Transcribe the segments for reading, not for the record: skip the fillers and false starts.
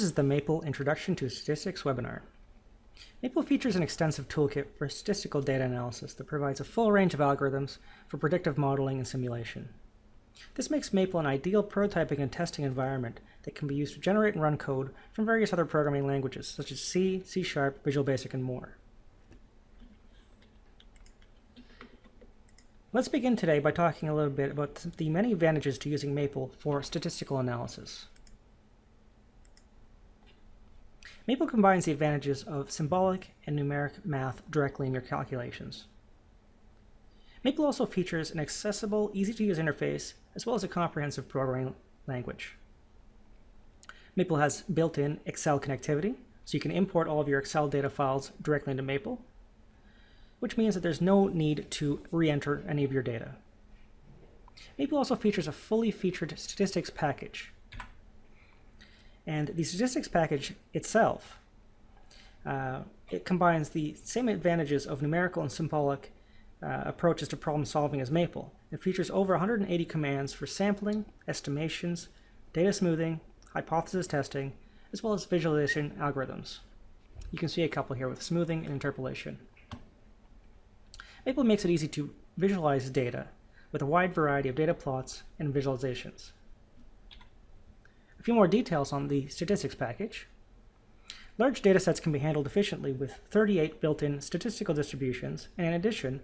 is the Maple Introduction to Statistics webinar. Maple features an extensive toolkit for statistical data analysis that provides a full range of algorithms for predictive modeling and simulation. This makes Maple an ideal prototyping and testing environment that can be used to generate and run code from various other programming languages such as C, C#, Visual Basic, and more. Let's begin today by talking a little bit about the many advantages to using Maple for statistical analysis. Maple combines the advantages of symbolic and numeric math directly in your calculations. Maple also features an accessible, easy-to-use interface as well as a comprehensive programming language. Maple has built-in Excel connectivity, so you can import all of your Excel data files directly into Maple, which means that there's no need to re-enter any of your data. Maple also features a fully featured statistics package. And the statistics package itself, it combines the same advantages of numerical and symbolic approaches to problem solving as Maple. It features over 180 commands for sampling, estimations, data smoothing, hypothesis testing, as well as visualization algorithms. You can see a couple here with smoothing and interpolation. Maple makes it easy to visualize data with a wide variety of data plots and visualizations. A few more details on the statistics package. Large datasets can be handled efficiently with 38 built-in statistical distributions, and in addition,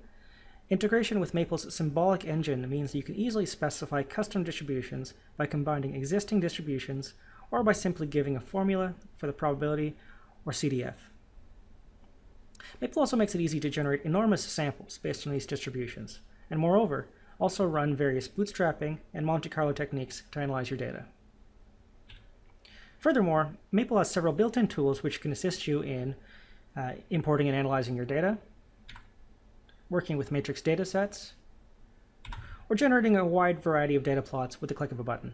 integration with Maple's symbolic engine means that you can easily specify custom distributions by combining existing distributions or by simply giving a formula for the probability or CDF. Maple also makes it easy to generate enormous samples based on these distributions, and moreover, also run various bootstrapping and Monte Carlo techniques to analyze your data. Furthermore, Maple has several built-in tools which can assist you in importing and analyzing your data, working with matrix datasets, or generating a wide variety of data plots with the click of a button.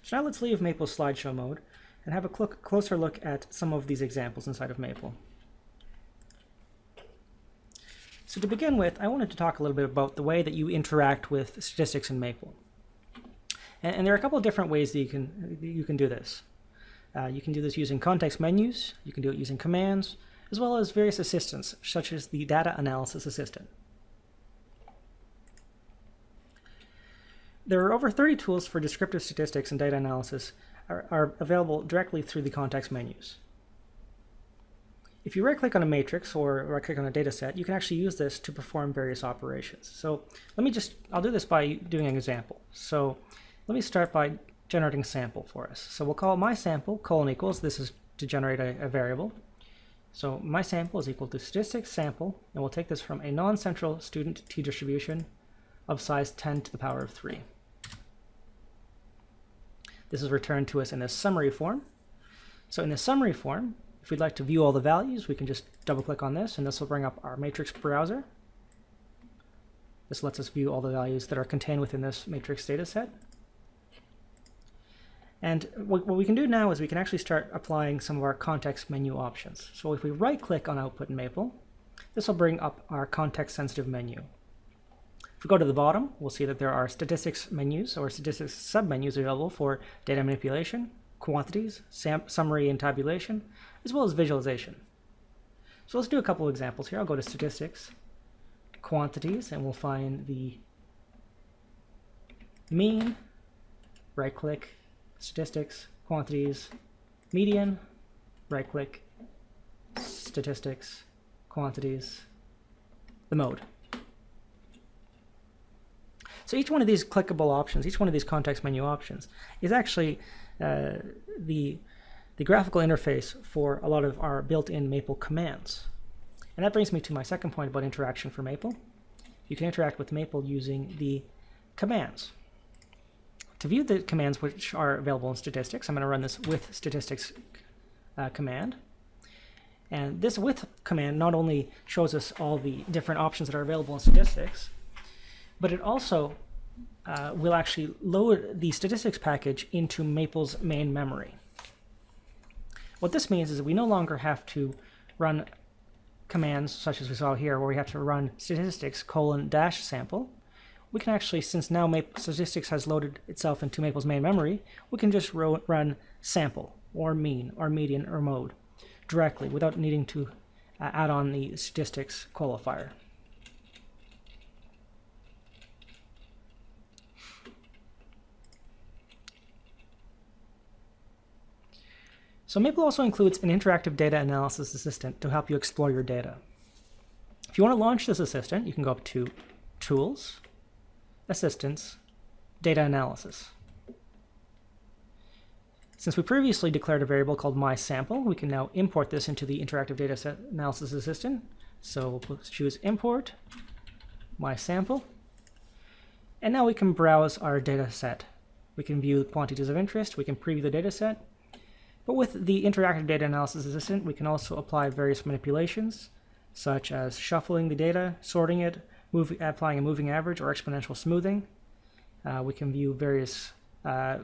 So now let's leave Maple's slideshow mode and have a closer look at some of these examples inside of Maple. So to begin with, I wanted to talk a little bit about the way that you interact with statistics in Maple. And there are a couple of different ways that you can do this. You can do this using context menus, you can do it using commands, as well as various assistants, such as the data analysis assistant. There are over 30 tools for descriptive statistics and data analysis are available directly through the context menus. If you right-click on a matrix or right-click on a data set, you can actually use this to perform various operations. So I'll do this by doing an example. So let me start by generating a sample for us. So we'll call my sample := this is to generate a variable. So my sample is equal to statistics sample, and we'll take this from a non-central student t-distribution of size 10 to the power of 3. This is returned to us in this summary form. So in the summary form, if we'd like to view all the values, we can just double-click on this, and this will bring up our matrix browser. This lets us view all the values that are contained within this matrix data set. And what we can do now is we can actually start applying some of our context menu options. So if we right-click on Output in Maple, this will bring up our context-sensitive menu. If we go to the bottom, we'll see that there are statistics menus or statistics submenus available for data manipulation, quantities, summary and tabulation, as well as visualization. So let's do a couple of examples here. I'll go to statistics, quantities, and we'll find the mean, right-click, statistics, quantities, median, right-click, statistics, quantities, the mode. So each one of these clickable options, each one of these context menu options is actually the graphical interface for a lot of our built-in Maple commands. And that brings me to my second point about interaction for Maple. You can interact with Maple using the commands. To view the commands which are available in statistics, I'm going to run this with statistics command. And this with command not only shows us all the different options that are available in statistics, but it also will actually load the statistics package into Maple's main memory. What this means is that we no longer have to run commands such as we saw here, where we have to run statistics :sample. we can actually, since now statistics has loaded itself into Maple's main memory, we can just run sample or mean or median or mode directly without needing to add on the statistics qualifier. So Maple also includes an interactive data analysis assistant to help you explore your data. If you want to launch this assistant, you can go up to Tools, Assistants, Data Analysis. Since we previously declared a variable called mySample, we can now import this into the interactive data analysis assistant. So we'll choose Import, mySample, and now we can browse our data set. We can view quantities of interest, we can preview the data set. But with the interactive data analysis assistant, we can also apply various manipulations, such as shuffling the data, sorting it, applying a moving average or exponential smoothing. We can view various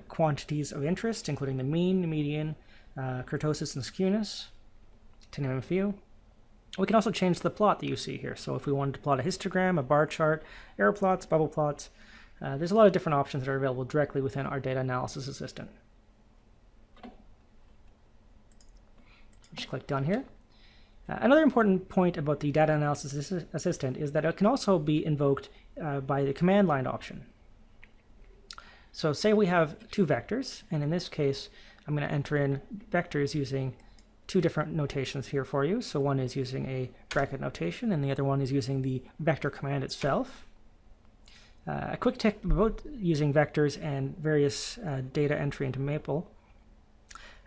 quantities of interest, including the mean, median, kurtosis, and skewness, to name a few. We can also change the plot that you see here. So if we wanted to plot a histogram, a bar chart, arrow plots, bubble plots, there's a lot of different options that are available directly within our data analysis assistant. Just click Done here. Another important point about the data analysis assistant is that it can also be invoked by the command line option. So say we have two vectors, and in this case, I'm going to enter in vectors using two different notations here for you. So one is using a bracket notation, and the other one is using the vector command itself. A quick tip about using vectors and various data entry into Maple.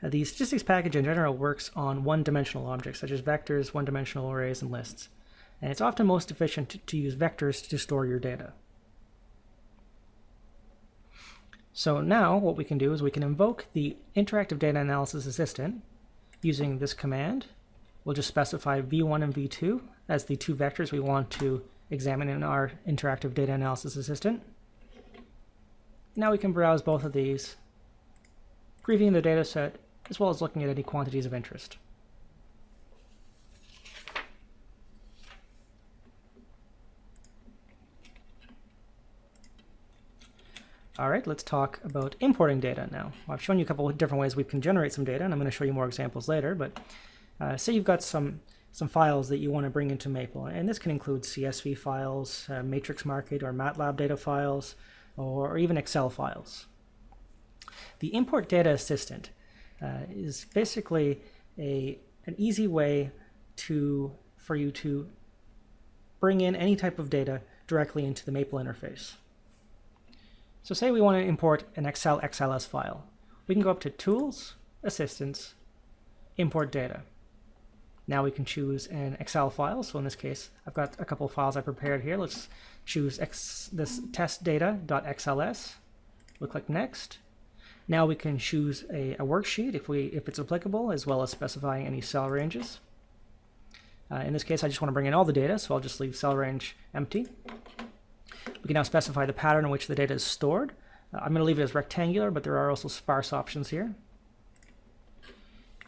The statistics package in general works on one-dimensional objects, such as vectors, one-dimensional arrays, and lists. And it's often most efficient to use vectors to store your data. So now what we can do is we can invoke the interactive data analysis assistant using this command. We'll just specify v1 and v2 as the two vectors we want to examine in our interactive data analysis assistant. Now we can browse both of these, previewing the data set, as well as looking at any quantities of interest. All right, let's talk about importing data now. I've shown you a couple of different ways we can generate some data, and I'm going to show you more examples later, but say you've got some files that you want to bring into Maple, and this can include CSV files, matrix market or MATLAB data files, or even Excel files. The import data assistant is basically an easy way for you to bring in any type of data directly into the Maple interface. So say we want to import an Excel XLS file. We can go up to Tools, Assistants, Import Data. Now we can choose an Excel file. So in this case, I've got a couple of files I prepared here. Let's choose this testdata.xls. We'll click Next. Now we can choose a worksheet if it's applicable, as well as specifying any cell ranges. In this case, I just want to bring in all the data, so I'll just leave cell range empty. We can now specify the pattern in which the data is stored. I'm going to leave it as rectangular, but there are also sparse options here.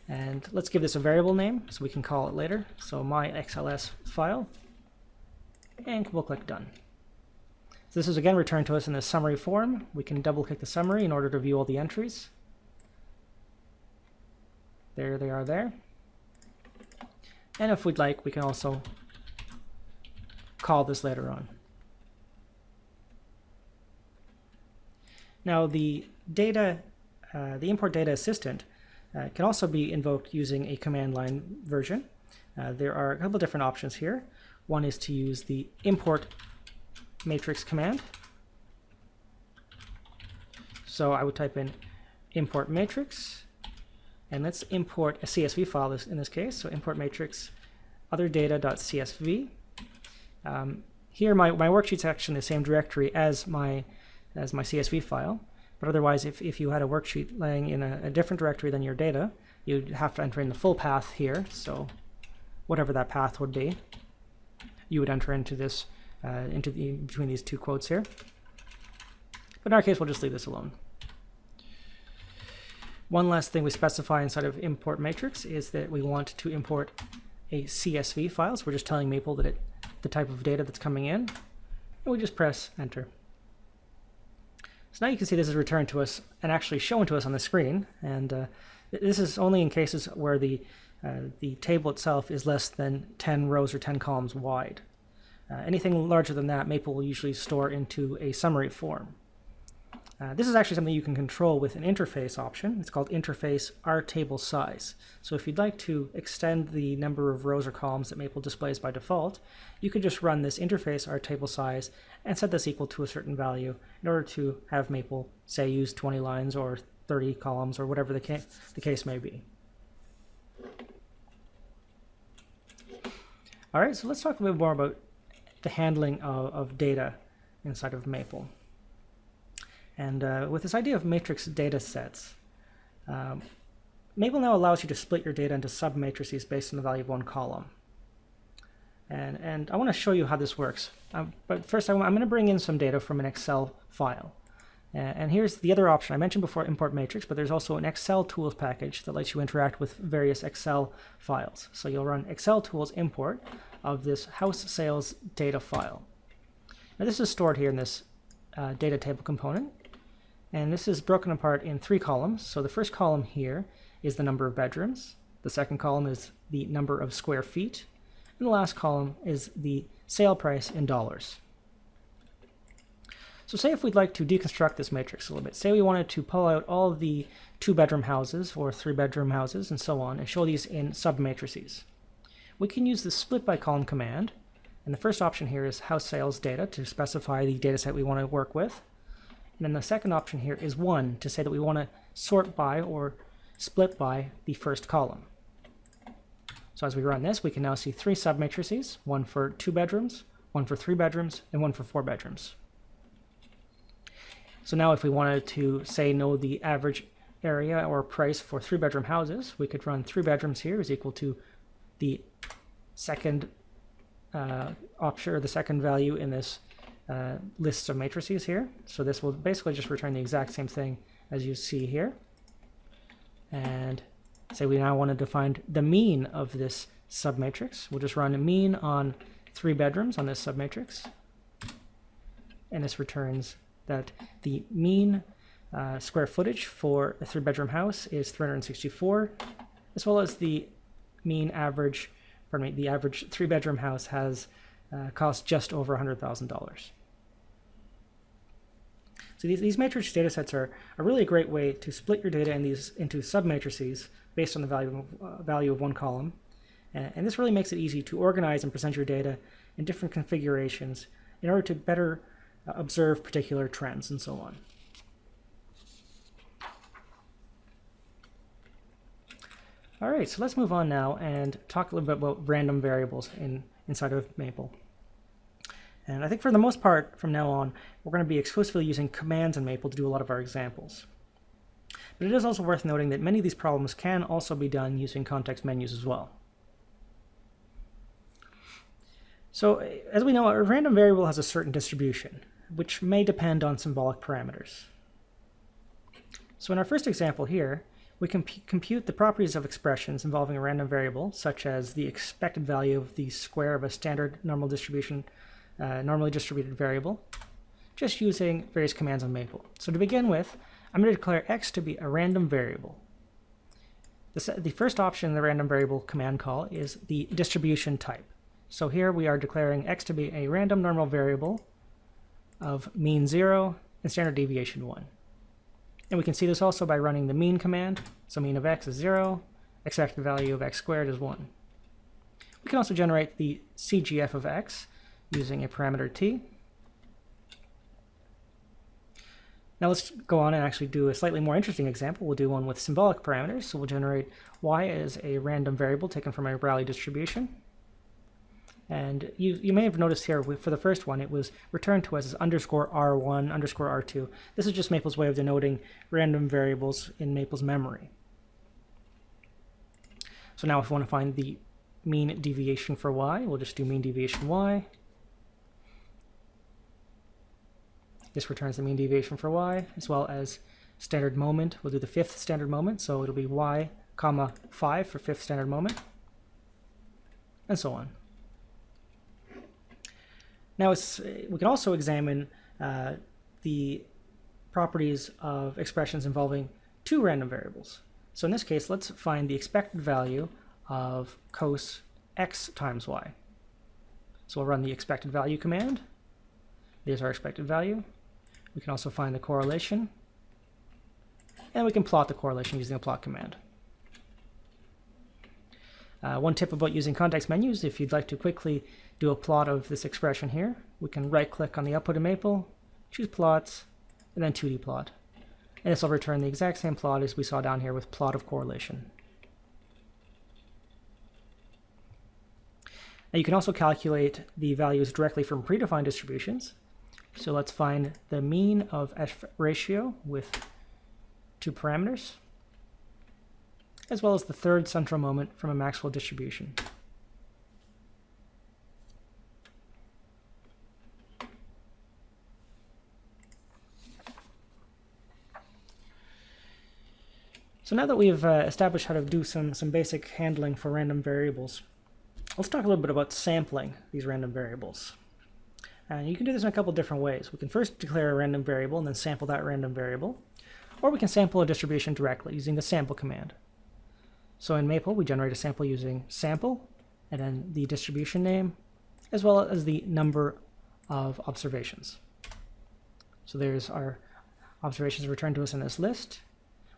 And let's give this a variable name, so we can call it later. So my XLS file, and we'll click Done. So this is again returned to us in the summary form. We can double-click the summary in order to view all the entries. There they are there. And if we'd like, we can also call this later on. Now the import data assistant can also be invoked using a command line version. There are a couple different options here. One is to use the import matrix command. So I would type in import matrix, and let's import a CSV file in this case. So import matrix other data.csv. Here my worksheet's actually in the same directory as my CSV file, but otherwise if you had a worksheet laying in a different directory than your data, you'd have to enter in the full path here. So whatever that path would be, you would enter into this between these two quotes here. But in our case, we'll just leave this alone. One last thing we specify inside of import matrix is that we want to import a CSV file. So we're just telling Maple that the type of data that's coming in, and we just press enter. So now you can see this is returned to us and actually shown to us on the screen, and this is only in cases where the table itself is less than 10 rows or 10 columns wide. Anything larger than that, Maple will usually store into a summary form. This is actually something you can control with an interface option. It's called interface rtable size. So if you'd like to extend the number of rows or columns that Maple displays by default, you could just run this interface rtable size and set this equal to a certain value in order to have Maple, say, use 20 lines or 30 columns or whatever the case may be. All right, so let's talk a bit more about the handling of data inside of Maple. And with this idea of matrix data sets, Maple now allows you to split your data into sub-matrices based on the value of one column. And I want to show you how this works. But first, I'm going to bring in some data from an Excel file. And here's the other option. I mentioned before import matrix, but there's also an Excel tools package that lets you interact with various Excel files. So you'll run Excel tools import of this house sales data file. Now this is stored here in this data table component. And this is broken apart in 3 columns. So the first column here is the number of bedrooms. The second column is the number of square feet. And the last column is the sale price in dollars. So say if we'd like to deconstruct this matrix a little bit. Say we wanted to pull out all of the 2-bedroom houses or 3-bedroom houses and so on and show these in sub-matrices. We can use the split by column command. And the first option here is house sales data to specify the data set we want to work with. And then the second option here is 1 to say that we want to sort by or split by the first column. So as we run this, we can now see 3 sub-matrices, 1 for 2 bedrooms, 1 for 3 bedrooms, and 1 for 4 bedrooms. So now if we wanted to, say, know the average area or price for 3-bedroom houses, we could run 3 bedrooms here is equal to the second option, or the second value in this list of matrices here. So this will basically just return the exact same thing as you see here. And say we now wanted to find the mean of this submatrix. We'll just run a mean on 3 bedrooms on this submatrix. And this returns that the mean square footage for a 3-bedroom house is 364, as well as the mean average, the average 3-bedroom house has cost just over $100,000. So these matrix data sets are really a great way to split your data into sub-matrices based on the value of one column. And this really makes it easy to organize and present your data in different configurations in order to better observe particular trends and so on. All right, so let's move on now and talk a little bit about random variables inside of Maple. And I think for the most part, from now on, we're going to be exclusively using commands in Maple to do a lot of our examples. But it is also worth noting that many of these problems can also be done using context menus as well. So, as we know, a random variable has a certain distribution, which may depend on symbolic parameters. So in our first example here, we can compute the properties of expressions involving a random variable, such as the expected value of the square of a standard normally distributed variable, just using various commands on Maple. So to begin with, I'm going to declare x to be a random variable. The first option in the random variable command call is the distribution type. So here we are declaring x to be a random normal variable of mean 0 and standard deviation 1. And we can see this also by running the mean command. So mean of x is 0, expected value of x squared is 1. We can also generate the CGF of x using a parameter t. Now let's go on and actually do a slightly more interesting example. We'll do one with symbolic parameters. So we'll generate y as a random variable taken from a Rayleigh distribution. And you may have noticed here for the first one, it was returned to us as underscore R1, underscore R2. This is just Maple's way of denoting random variables in Maple's memory. So now if we want to find the mean deviation for y, we'll just do mean deviation y. This returns the mean deviation for y, as well as standard moment. We'll do the 5th standard moment, so it'll be y, comma 5 for 5th standard moment, and so on. Now we can also examine the properties of expressions involving two random variables. So in this case, let's find the expected value of cos x times y. So we'll run the expected value command. There's our expected value. We can also find the correlation, and we can plot the correlation using the plot command. One tip about using context menus: if you'd like to quickly do a plot of this expression here, we can right-click on the output of Maple, choose plots, and then 2D plot. And this will return the exact same plot as we saw down here with plot of correlation. Now you can also calculate the values directly from predefined distributions. So let's find the mean of F ratio with two parameters, as well as the third central moment from a Maxwell distribution. So now that we've established how to do some basic handling for random variables, let's talk a little bit about sampling these random variables. You can do this in a couple different ways. We can first declare a random variable and then sample that random variable, or we can sample a distribution directly using the sample command. So in Maple, we generate a sample using sample, and then the distribution name, as well as the number of observations. So there's our observations returned to us in this list.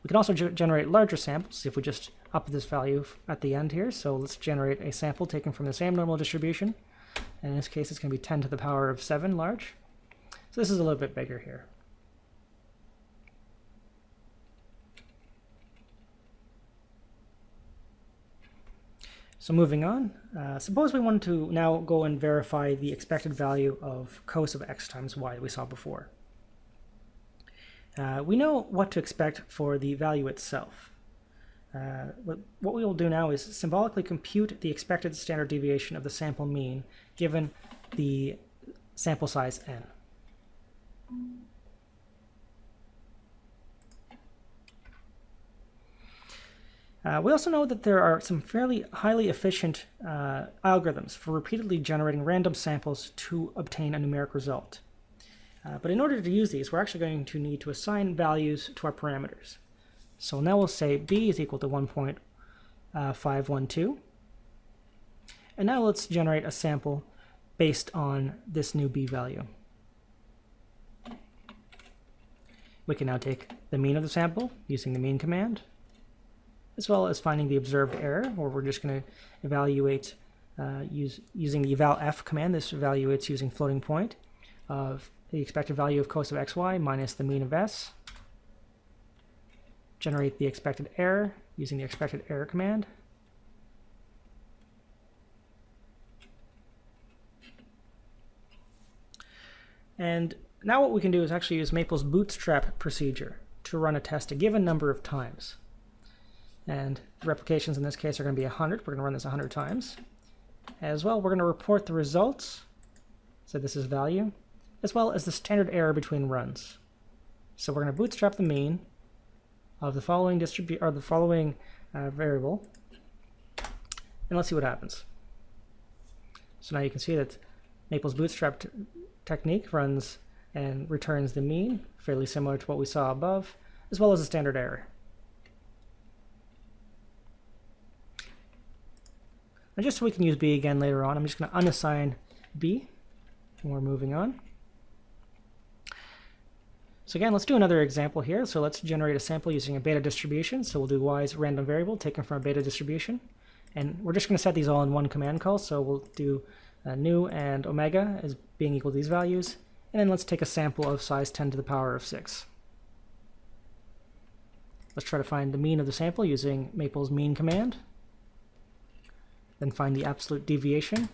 We can also generate larger samples if we just up this value at the end here. So let's generate a sample taken from the same normal distribution. And in this case, it's going to be 10 to the power of 7 large. So this is a little bit bigger here. So moving on, suppose we wanted to now go and verify the expected value of cos of x times y that we saw before. We know what to expect for the value itself. What we will do now is symbolically compute the expected standard deviation of the sample mean given the sample size n. We also know that there are some fairly highly efficient algorithms for repeatedly generating random samples to obtain a numeric result. But in order to use these, we're actually going to need to assign values to our parameters. So now we'll say b is equal to 1.512. And now let's generate a sample based on this new b value. We can now take the mean of the sample using the mean command, as well as finding the observed error, where we're just going to evaluate using the evalf command. This evaluates using floating point of the expected value of cos of xy minus the mean of s. Generate the expected error using the expected error command. And now what we can do is actually use Maple's bootstrap procedure to run a test a given number of times. And the replications in this case are going to be 100. We're going to run this 100 times. As well, we're going to report the results. So this is value, as well as the standard error between runs. So we're going to bootstrap the mean of the following variable, and let's see what happens. So now you can see that Maple's bootstrap technique runs and returns the mean, fairly similar to what we saw above, as well as the standard error. And just so we can use b again later on, I'm just going to unassign b, and we're moving on. So again, let's do another example here. So let's generate a sample using a beta distribution. So we'll do y as a random variable taken from a beta distribution. And we're just going to set these all in one command call. So we'll do nu and omega as being equal to these values. And then let's take a sample of size 10 to the power of 6. Let's try to find the mean of the sample using Maple's mean command. Then find the absolute deviation.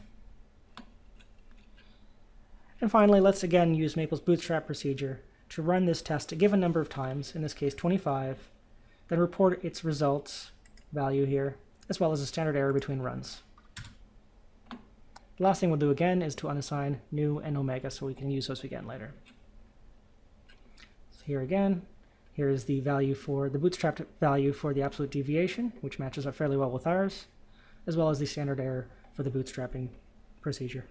And finally, let's again use Maple's bootstrap procedure to run this test a given number of times, in this case 25, then report its results value here, as well as a standard error between runs. The last thing we'll do again is to unassign nu and omega so we can use those again later. So here again, here is the value for the bootstrapped value for the absolute deviation, which matches up fairly well with ours, as well as the standard error for the bootstrapping procedure.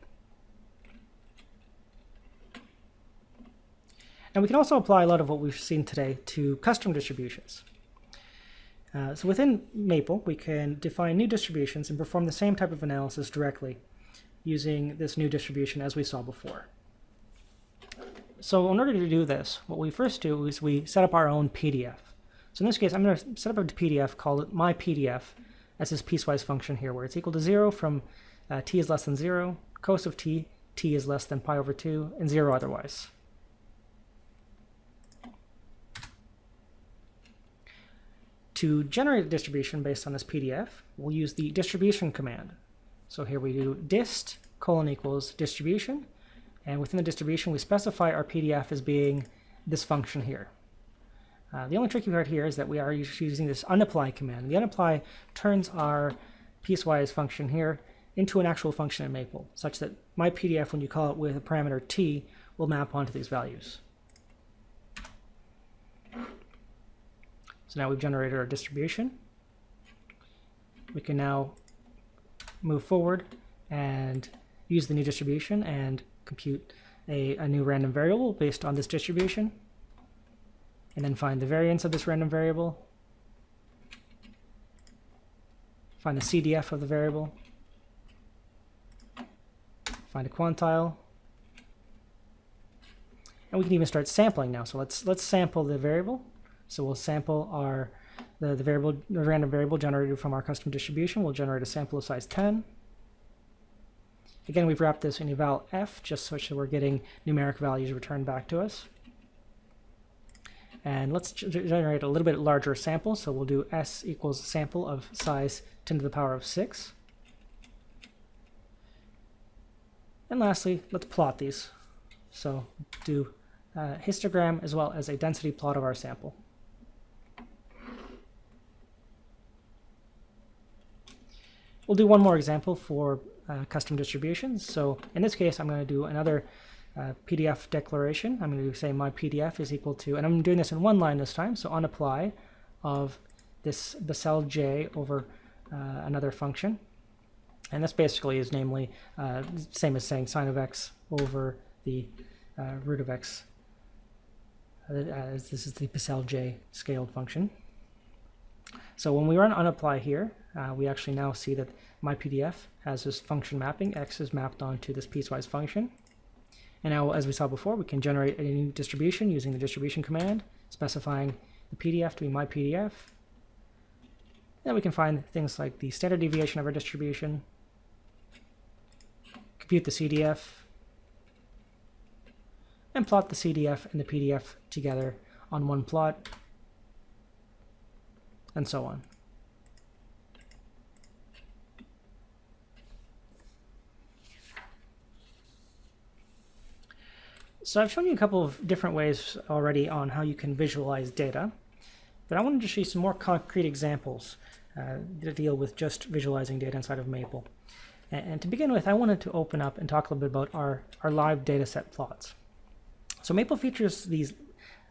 And we can also apply a lot of what we've seen today to custom distributions. So within Maple, we can define new distributions and perform the same type of analysis directly using this new distribution as we saw before. So in order to do this, what we first do is we set up our own PDF. So in this case, I'm going to set up a PDF, call it my PDF, as this piecewise function here, where it's equal to 0 from t is less than 0, cos of t is less than pi over 2, and 0 otherwise. To generate a distribution based on this PDF, we'll use the distribution command. So here we do dist : equals distribution, and within the distribution we specify our PDF as being this function here. The only tricky part here is that we are using this unapply command. The unapply turns our piecewise function here into an actual function in Maple, such that my PDF, when you call it with a parameter t, will map onto these values. So now we've generated our distribution. We can now move forward and use the new distribution and compute a new random variable based on this distribution, and then find the variance of this random variable, find the CDF of the variable, find a quantile, and we can even start sampling now. So let's sample the variable. So we'll sample the random variable generated from our custom distribution. We'll generate a sample of size 10. Again, we've wrapped this in eval f just so that we're getting numeric values returned back to us. And let's generate a little bit larger sample. So we'll do s equals sample of size 10 to the power of 6. And lastly, let's plot these. So do a histogram as well as a density plot of our sample. We'll do one more example for custom distributions. So in this case, I'm going to do another PDF declaration. I'm going to say my PDF is equal to, and I'm doing this in one line this time, so on apply of this Bessel J over another function. And this basically is namely same as saying sine of x over the root of x, as this is the Bessel J scaled function. So when we run unapply here, we actually now see that my PDF has this function mapping. X is mapped onto this piecewise function. And now, as we saw before, we can generate a new distribution using the distribution command, specifying the PDF to be my PDF. Then we can find things like the standard deviation of our distribution, compute the CDF, and plot the CDF and the PDF together on one plot, and so on. So I've shown you a couple of different ways already on how you can visualize data, but I wanted to show you some more concrete examples that deal with just visualizing data inside of Maple. And to begin with, I wanted to open up and talk a little bit about our live dataset plots. So Maple features these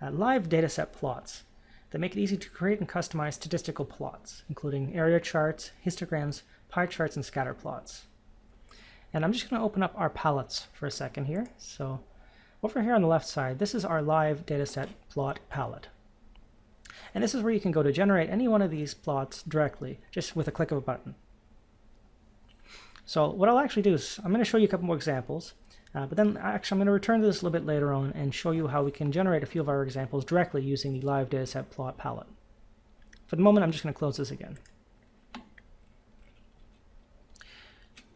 live dataset plots that make it easy to create and customize statistical plots, including area charts, histograms, pie charts, and scatter plots. And I'm just going to open up our palettes for a second here. So over here on the left side, this is our live dataset plot palette. And this is where you can go to generate any one of these plots directly, just with a click of a button. So what I'll actually do is I'm going to show you a couple more examples, but then actually I'm going to return to this a little bit later on and show you how we can generate a few of our examples directly using the live dataset plot palette. For the moment, I'm just going to close this again.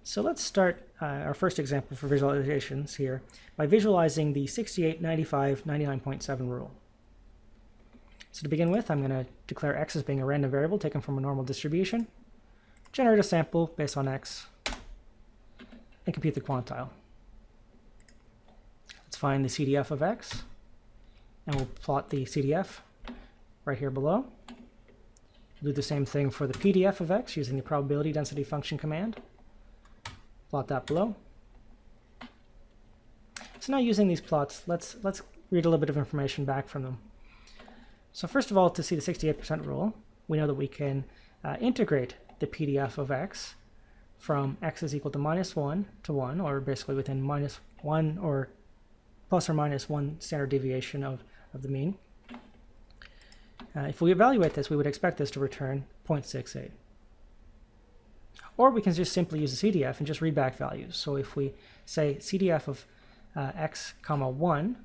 So let's start our first example for visualizations here by visualizing the 68, 95, 99.7 rule. So to begin with, I'm going to declare x as being a random variable taken from a normal distribution, generate a sample based on x, and compute the quantile. Let's find the CDF of x, and we'll plot the CDF right here below. We'll do the same thing for the PDF of x using the probability density function command. Plot that below. So now using these plots, let's read a little bit of information back from them. So first of all, to see the 68% rule, we know that we can integrate the PDF of x from x is equal to -1 to 1, or basically within -1 or plus or minus 1 standard deviation of the mean. If we evaluate this, we would expect this to return 0.68. Or we can just simply use the CDF and just read back values. So if we say CDF of x comma 1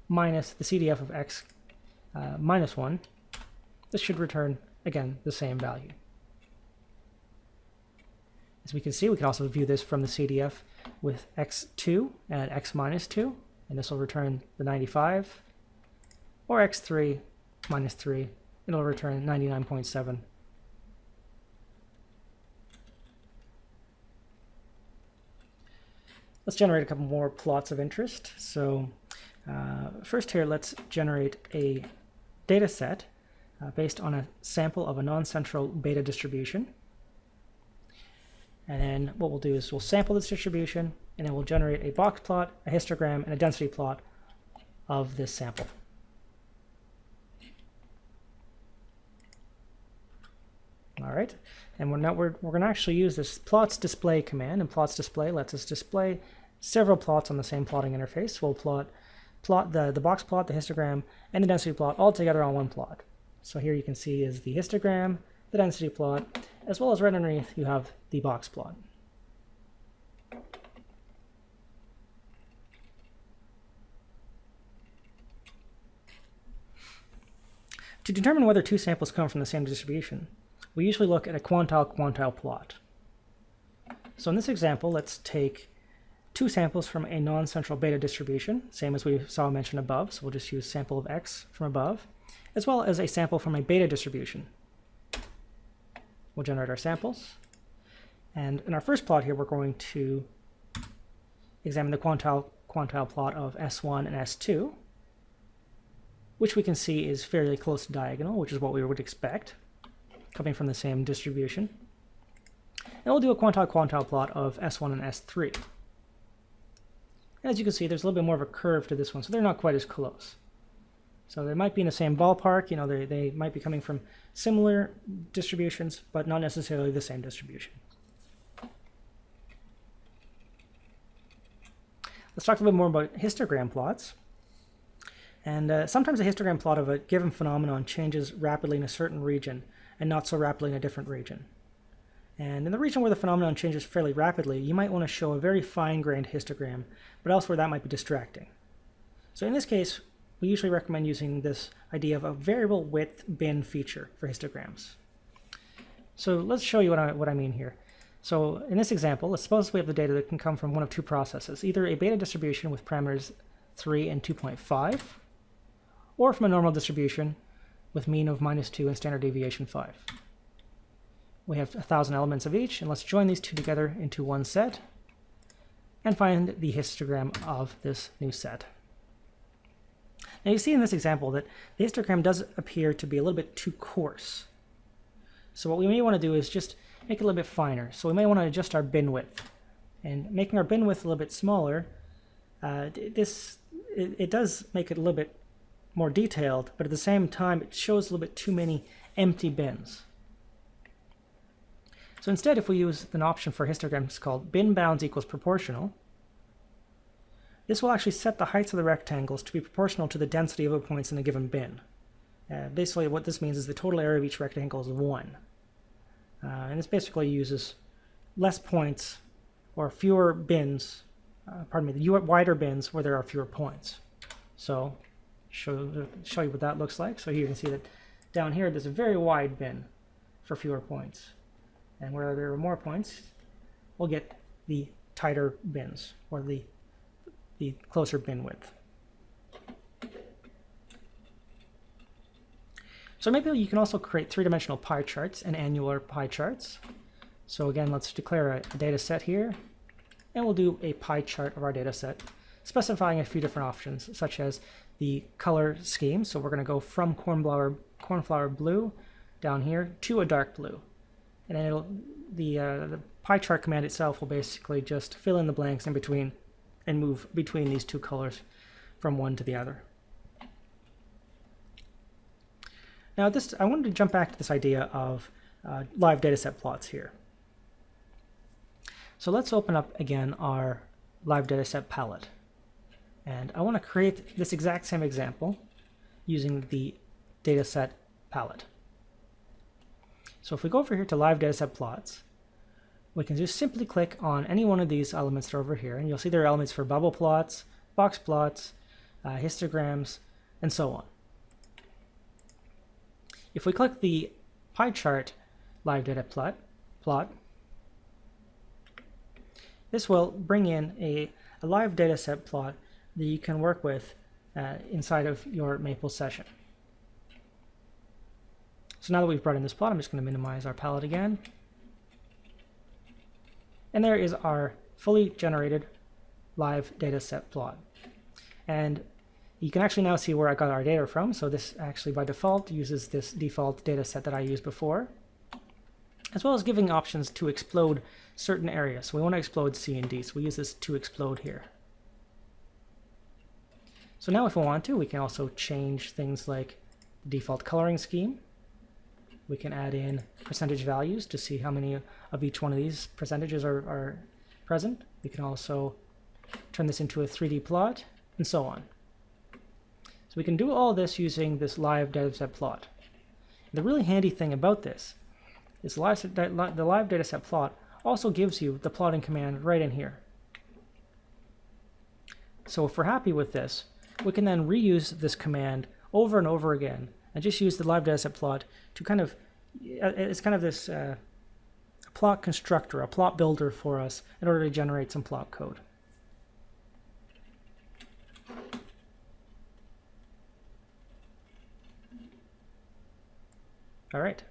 minus the CDF of x minus 1, this should return, again, the same value. As we can see, we can also view this from the CDF with x2 and x minus 2, and this will return the 95, or x3 minus 3, it'll return 99.7. Let's generate a couple more plots of interest. So first here, let's generate a data set based on a sample of a non-central beta distribution. And then what we'll do is we'll sample this distribution, and then we'll generate a box plot, a histogram, and a density plot of this sample. All right, and we're going to actually use this plots display command, and plots display lets us display several plots on the same plotting interface. We'll plot the box plot, the histogram, and the density plot all together on one plot. So here you can see is the histogram, the density plot, as well as right underneath you have the box plot. To determine whether two samples come from the same distribution, we usually look at a quantile-quantile plot. So in this example, let's take two samples from a non-central beta distribution, same as we saw mentioned above, so we'll just use sample of x from above, as well as a sample from a beta distribution. We'll generate our samples, and in our first plot here, we're going to examine the quantile plot of S1 and S2, which we can see is fairly close to diagonal, which is what we would expect, coming from the same distribution. And we'll do a quantile-quantile plot of S1 and S3. As you can see, there's a little bit more of a curve to this one, so they're not quite as close. So they might be in the same ballpark, you know, they might be coming from similar distributions, but not necessarily the same distribution. Let's talk a little bit more about histogram plots. And sometimes a histogram plot of a given phenomenon changes rapidly in a certain region and not so rapidly in a different region. And in the region where the phenomenon changes fairly rapidly, you might want to show a very fine-grained histogram, but elsewhere that might be distracting. So in this case, we usually recommend using this idea of a variable width bin feature for histograms. So let's show you what I mean here. So in this example, let's suppose we have the data that can come from one of two processes, either a beta distribution with parameters 3 and 2.5, or from a normal distribution with mean of -2 and standard deviation 5. We have 1,000 elements of each, and let's join these two together into one set and find the histogram of this new set. Now you see in this example that the histogram does appear to be a little bit too coarse. So what we may want to do is just make it a little bit finer. So we may want to adjust our bin width. And making our bin width a little bit smaller, it does make it a little bit more detailed, but at the same time it shows a little bit too many empty bins. So instead, if we use an option for histograms called bin bounds equals proportional, this will actually set the heights of the rectangles to be proportional to the density of the points in a given bin. Basically what this means is the total area of each rectangle is 1. And this basically uses less points or fewer bins, the wider bins where there are fewer points. So show you what that looks like. So here you can see that down here there's a very wide bin for fewer points. And where there are more points, we'll get the tighter bins, or the closer bin width. So maybe you can also create three-dimensional pie charts and annular pie charts. So again, let's declare a data set here, and we'll do a pie chart of our data set, specifying a few different options, such as the color scheme. So we're going to go from cornflower blue down here to a dark blue. And then the pie chart command itself will basically just fill in the blanks in between and move between these two colors from one to the other. Now I wanted to jump back to this idea of live dataset plots here. So let's open up again our live dataset palette. And I want to create this exact same example using the dataset palette. So if we go over here to live dataset plots, we can just simply click on any one of these elements that are over here, and you'll see there are elements for bubble plots, box plots, histograms, and so on. If we click the pie chart live data plot, this will bring in a live dataset plot that you can work with inside of your Maple session. So now that we've brought in this plot, I'm just going to minimize our palette again. And there is our fully generated live dataset plot. And you can actually now see where I got our data from. So this actually by default uses this default dataset that I used before, as well as giving options to explode certain areas. So we want to explode C and D, so we use this to explode here. So now if we want to, we can also change things like the default coloring scheme. We can add in percentage values to see how many of each one of these percentages are present. We can also turn this into a 3D plot, and so on. So we can do all this using this live dataset plot. And the really handy thing about this is the live dataset plot also gives you the plotting command right in here. So if we're happy with this, we can then reuse this command over and over again and just use the live dataset plot to kind of, it's kind of this plot constructor, a plot builder for us in order to generate some plot code. All right,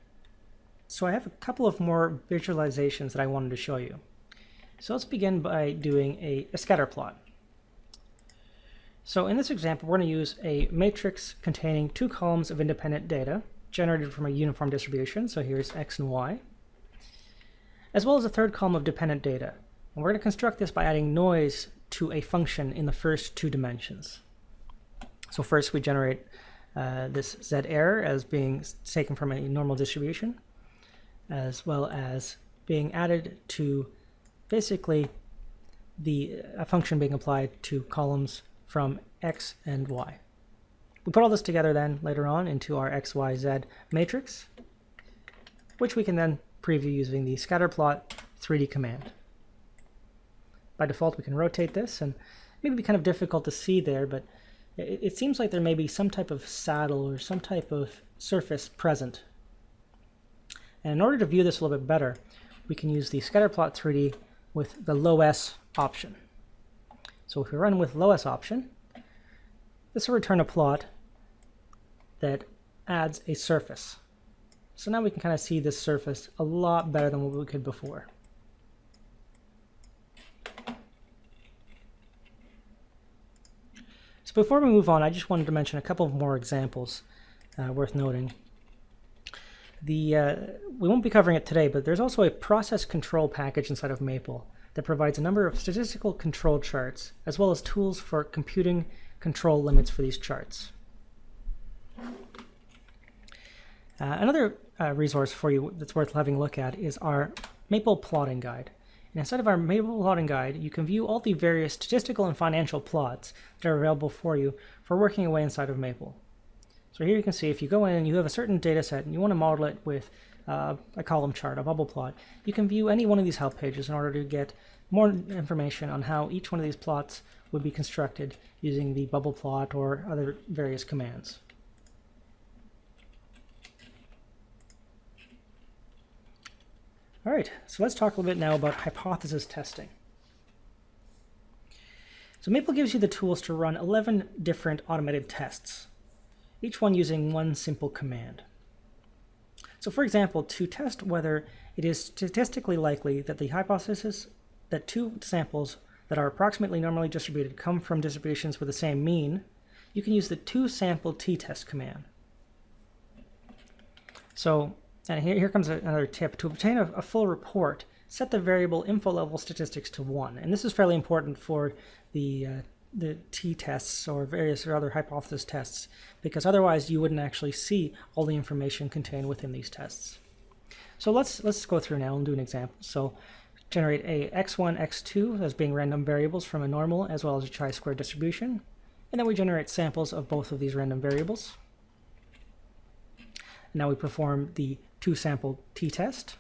so I have a couple of more visualizations that I wanted to show you. So let's begin by doing a scatter plot. So in this example, we're going to use a matrix containing two columns of independent data generated from a uniform distribution. So here's X and Y, as well as a third column of dependent data. And we're going to construct this by adding noise to a function in the first two dimensions. So first we generate this Z error as being taken from a normal distribution, as well as being added to basically a function being applied to columns from X and Y. We put all this together then later on into our X, Y, Z matrix, which we can then preview using the scatterplot 3D command. By default, we can rotate this, and it may be kind of difficult to see there, but it seems like there may be some type of saddle or some type of surface present. And in order to view this a little bit better, we can use the scatterplot 3D with the low S option. So if we run with low S option, this will return a plot that adds a surface. So now we can kind of see this surface a lot better than what we could before. So before we move on, I just wanted to mention a couple of more examples worth noting. We won't be covering it today, but there's also a process control package inside of Maple that provides a number of statistical control charts, as well as tools for computing control limits for these charts. Another resource for you that's worth having a look at is our Maple plotting guide. And inside of our Maple plotting guide, you can view all the various statistical and financial plots that are available for you for working away inside of Maple. So here you can see if you go in and you have a certain data set and you want to model it with a column chart, a bubble plot, you can view any one of these help pages in order to get more information on how each one of these plots would be constructed using the bubble plot or other various commands. All right, so let's talk a little bit now about hypothesis testing. So Maple gives you the tools to run 11 different automated tests, each one using one simple command. So for example, to test whether it is statistically likely that the hypothesis that two samples that are approximately normally distributed come from distributions with the same mean, you can use the toSample t-test command. So, and here comes another tip. To obtain a full report, set the variable info level statistics to 1. And this is fairly important for the t-tests or various other hypothesis tests, because otherwise you wouldn't actually see all the information contained within these tests. So let's go through now and do an example. So generate a x1, x2 as being random variables from a normal as well as a chi-square distribution. And then we generate samples of both of these random variables. Now we perform the two-sample t-test.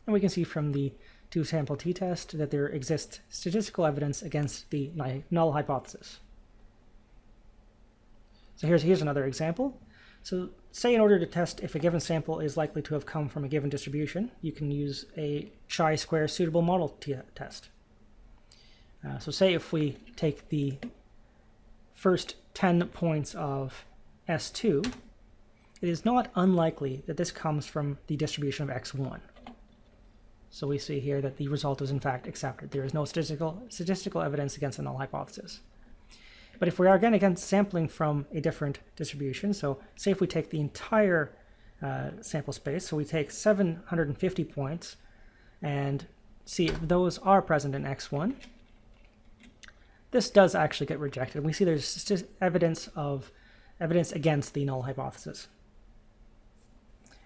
And we can see from the two-sample t-test that there exists statistical evidence against the null hypothesis. So here's another example. So say in order to test if a given sample is likely to have come from a given distribution, you can use a chi-square suitable model test. So say if we take the first 10 points of S2, it is not unlikely that this comes from the distribution of x1. So we see here that the result is in fact accepted. There is no statistical evidence against the null hypothesis. But if we are again sampling from a different distribution, so say if we take the entire sample space, so we take 750 points and see if those are present in x1, this does actually get rejected. We see there's evidence against the null hypothesis.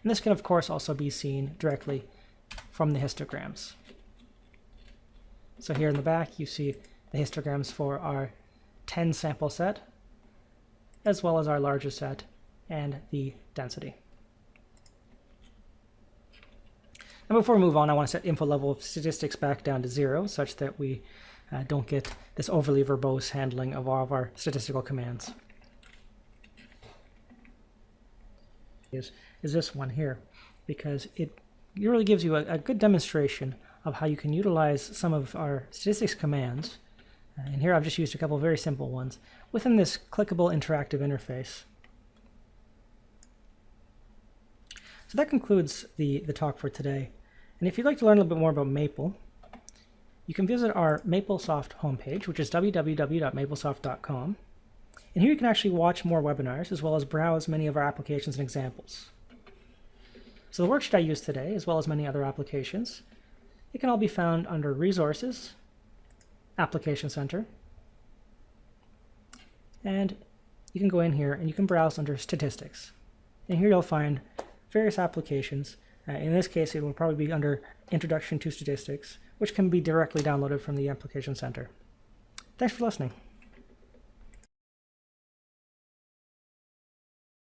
And this can of course also be seen directly from the histograms. So here in the back you see the histograms for our 10 sample set, as well as our larger set and the density. And before we move on, I want to set input level of statistics back down to 0 such that we don't get this overly verbose handling of all of our statistical commands. Is this one here, because it really gives you a good demonstration of how you can utilize some of our statistics commands. And here I've just used a couple of very simple ones within this clickable interactive interface. So that concludes the talk for today. And if you'd like to learn a little bit more about Maple, you can visit our Maplesoft homepage, which is www.maplesoft.com. And here you can actually watch more webinars as well as browse many of our applications and examples. So the worksheet I used today, as well as many other applications, it can all be found under Resources, Application Center, and you can go in here and you can browse under Statistics. And here you'll find various applications. In this case, it will probably be under Introduction to Statistics, which can be directly downloaded from the Application Center. Thanks for listening.